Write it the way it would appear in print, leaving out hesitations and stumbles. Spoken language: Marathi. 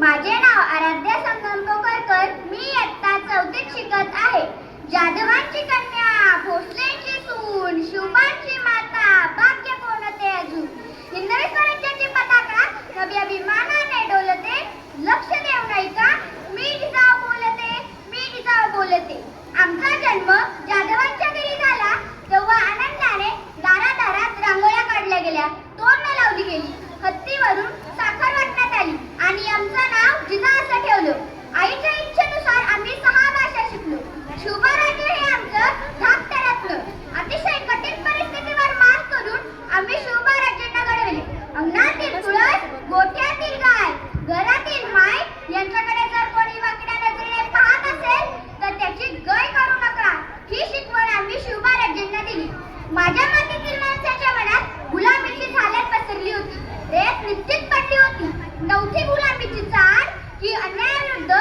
माझे नाव आराध्या संगम पोकळकर. मी इयत्ता 4थीत शिकत आहे. जाधवांची कन्या, भोसलेंची सून, शुभांची माता, भाग्य कोणते अजून. हिंदवी स्वराज्याची पताका नवी अभिमानाने डोलते. लक्ष देऊ नाही का, मी जिजाऊ बोलते, मी जिजाऊ बोलते. आमचा जन्म जाधवांच्या घरी झाला तेव्हा आनंदाने दारादारात रांगोळ्या काढल्या गेल्या, तोरणं लावली गेली, हत्तीवरून साखर वाटण्यात आली आणि आमचं नाव जिजा असं ठेवलं. आईच्या इच्छेनुसार आम्ही 6 भाषा शिकलो. शुभराज्य हे आमचं धाकटं रत्न. अतिशय कठीण परिस्थितीवर मात करून आम्ही शुभराज्यांना घडविले. अंगणातील तुळस, गोठ्यातील गाय, घरातील माय यांच्याकडे जर कोणी वाकड्या नजरेने पाहत असेल तर त्याची गय करू नका, ही शिकवण आम्ही शुभराज्यांना दिली. माझ्या मातीतील माणसाच्या मनात गुलामीची झालर पसरली होती. रेत निश्चित पडली होती. नवथी गुलामीची चाल ही अन्यायाविरुद्ध